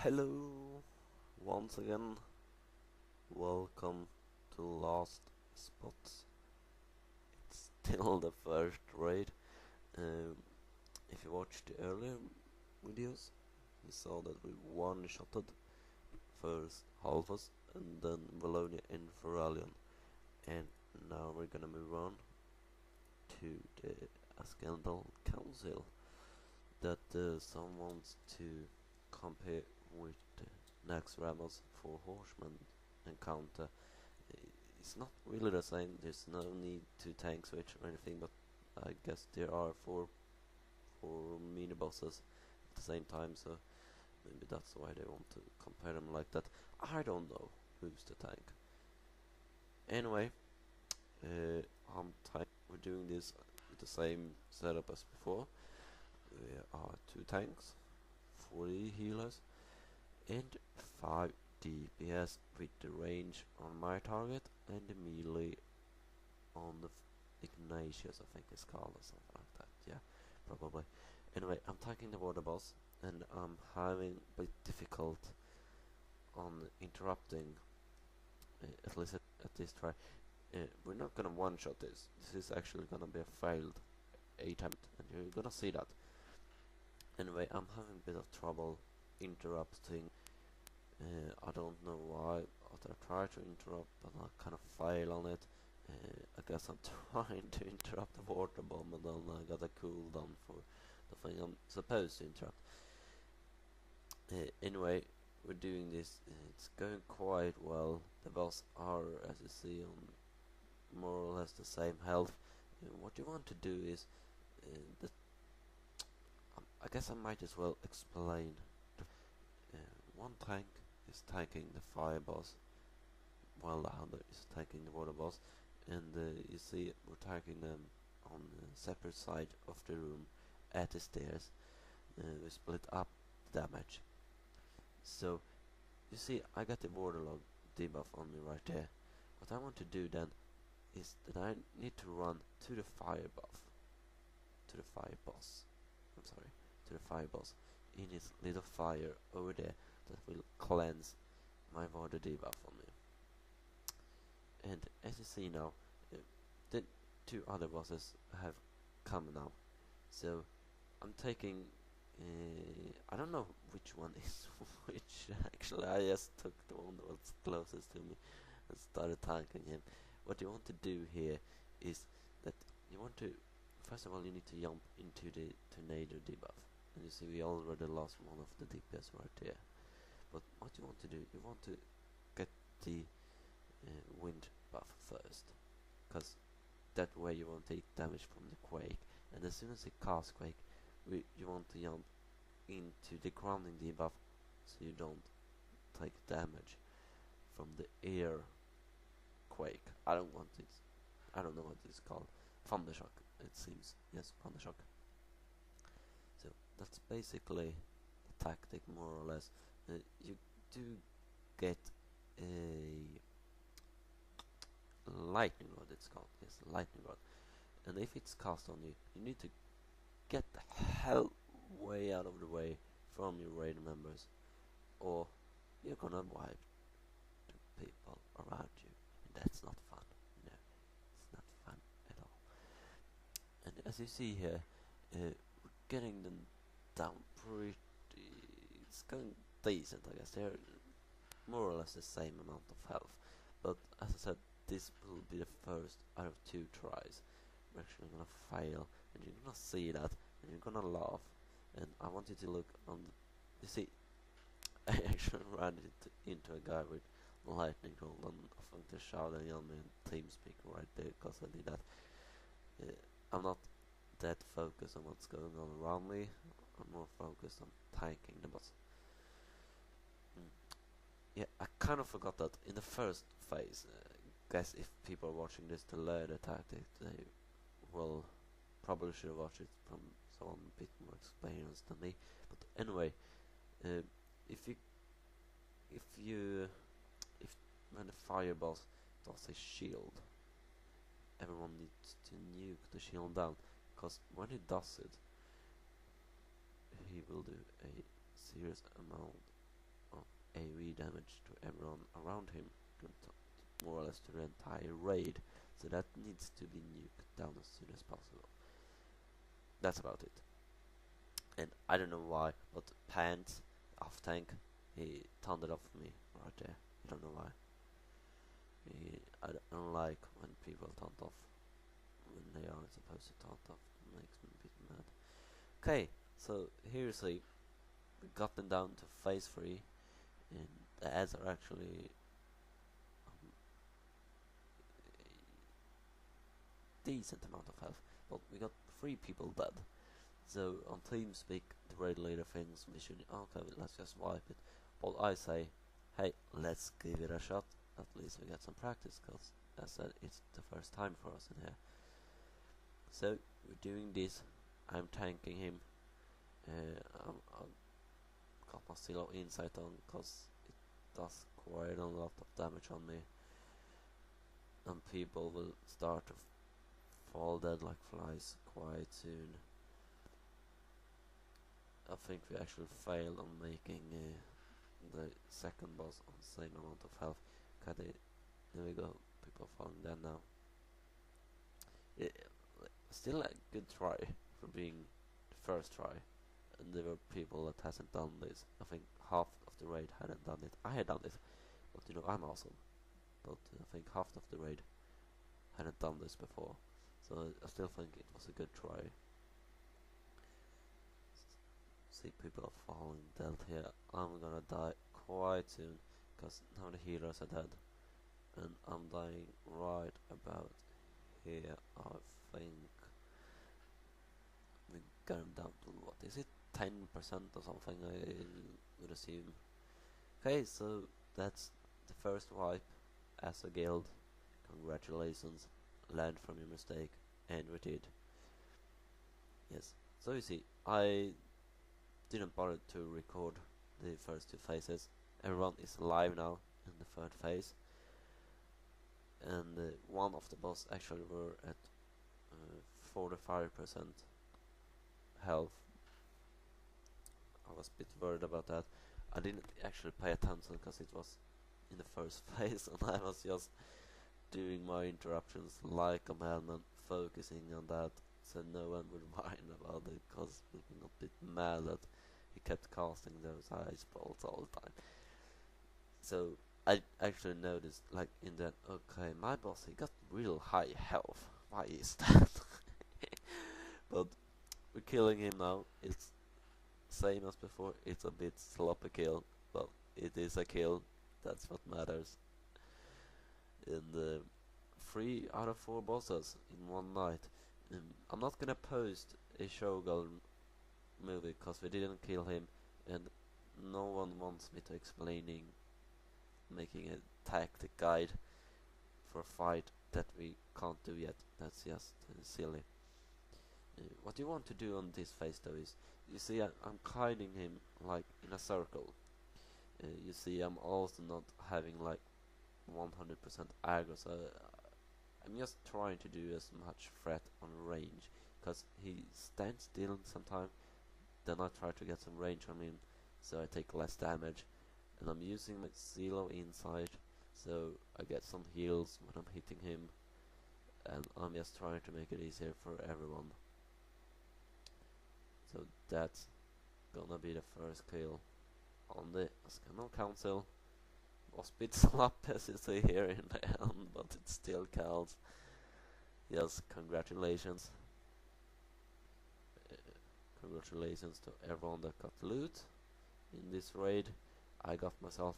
Hello, once again. Welcome to Last Spots. It's still the first raid. If you watched the earlier videos, you saw that we one-shotted first Halfus and then Valonia and Feralion. And now we're gonna move on to the ascendal council that someone wants to compare with the next Ramos for Horseman encounter. It's not really the same. There's no need to tank switch or anything, but I guess there are four mini bosses at the same time, so maybe that's why they want to compare them like that. I don't know who's the tank. Anyway, we're doing this with the same setup as before. There are 2 tanks, 40 healers, and 5 DPS with the range on my target and the melee on the Ignatius, I think it's called, or something like that. Yeah, probably. Anyway, I'm taking the water boss, and I'm having a bit difficult on interrupting, at least at this try. We're not gonna one-shot this. This is actually gonna be a failed attempt, and you're gonna see that. Anyway, I'm having a bit of trouble interrupting. I don't know why. I try to interrupt, but I kind of fail on it. I guess I'm trying to interrupt the water bomb, and then I got a cooldown for the thing I'm supposed to interrupt. Anyway, we're doing this. It's going quite well. The boss are, as you see, on more or less the same health. What you want to do is I guess I might as well explain. One tank is tanking the fire boss, while the other is tanking the water boss, and you see we're tanking them on the separate side of the room at the stairs. We split up the damage. So you see, I got the waterlog debuff on me right there. What I want to do then is that I need to run to the fire boss. To the fire boss in his little fire over there that will cleanse my water debuff on me. And as you see now, the 2 other bosses have come now. So I'm taking, I don't know which one is which. Actually, I just took the one that was closest to me and started tanking him. What you want to do here is that you want to, first of all, you need to jump into the tornado debuff. And you see we already lost one of the DPS right there. But what you want to do, you want to get the wind buff first, because that way you won't take damage from the quake. And as soon as you cast quake, you want to jump into the grounding debuff, so you don't take damage from the air quake. I don't know what it's called. Thunder shock, it seems. Yes, thunder shock. So that's basically the tactic, more or less. You do get a lightning rod, it's called. Yes, lightning rod. And if it's cast on you, you need to get the hell way out of the way from your raid members, or you're gonna wipe the people around you, and that's not fun. No, it's not fun at all. And as you see here, we're getting them down pretty. It's going decent, I guess. They're more or less the same amount of health, but as I said, this will be the first out of 2 tries. We're actually gonna fail, and you're gonna see that, and you're gonna laugh. And I want you to look on the, you see, I actually ran into a guy with lightning roll, and I think they're shouting on me in TeamSpeak right there because I did that. I'm not that focused on what's going on around me. I'm more focused on tanking the boss. Yeah, I kind of forgot that in the first phase. Guess if people are watching this to learn the tactic, they will probably should watch it from someone a bit more experienced than me. But anyway, if when the fire boss does a shield, everyone needs to nuke the shield down, because when he does it, he will do a serious amount AoE damage to everyone around him, more or less to the entire raid, so that needs to be nuked down as soon as possible. That's about it. And I don't know why, but Pants off tank, he thundered off me right there. I don't know why. I don't like when people taunt off when they aren't supposed to taunt off. It makes me a bit mad. Okay, so here's we got them down to phase 3, and the ads are actually a decent amount of health, but we got 3 people dead. So on TeamSpeak, the raid leader thinks we should, okay, let's just wipe it. But I say, hey, let's give it a shot. At least we get some practice, because as I said, it's the first time for us in here. So we're doing this. I'm tanking him. I've got my Zero Insight on, because it does quite a lot of damage on me. And people will start to fall dead like flies quite soon. I think we actually failed on making the second boss on the same amount of health. Okay, there we go, people falling down now. Still a good try for being the first try, and there were people that hasn't done this. I think half of the raid hadn't done it. I had done it, but you know, I'm awesome. But I think half of the raid hadn't done this before, so I still think it was a good try. See, people are falling dead here. I'm gonna die quite soon, because now the healers are dead, and I'm dying right about here. I think we got him down to, what is it, 10% or something, I would assume. Okay, so that's the first wipe as a guild. Congratulations, learn from your mistake, and we did. Yes, so you see, I didn't bother to record the first 2 phases. Everyone is alive now in the 3rd phase, and one of the boss actually were at 45% health. I was a bit worried about that. I didn't actually pay attention because it was in the 1st phase, and I was just doing my interruptions like a madman, focusing on that so no one would whine about it, because people got a bit mad that he kept casting those ice bolts all the time. So I actually noticed, like, in that, okay, my boss, he got real high health. Why is that? But we're killing him now. It's same as before. It's a bit sloppy kill, but it is a kill. That's what matters. And 3 out of 4 bosses in one night. I'm not gonna post a Shogun movie because we didn't kill him, and no one wants me to making a tactic guide for a fight that we can't do yet. That's just silly. What you want to do on this phase though is, you see, I'm guiding him like in a circle. You see, I'm also not having like 100% aggro, so I'm just trying to do as much threat on range, because he stands still sometimes, then I try to get some range on him, so I take less damage, and I'm using my Zero Insight, so I get some heals when I'm hitting him, and I'm just trying to make it easier for everyone. So that's gonna be the first kill on the Ascendal Council. Was a bit sloppy as you see here in the end, but it still counts. Yes, congratulations. Congratulations to everyone that got loot in this raid. I got myself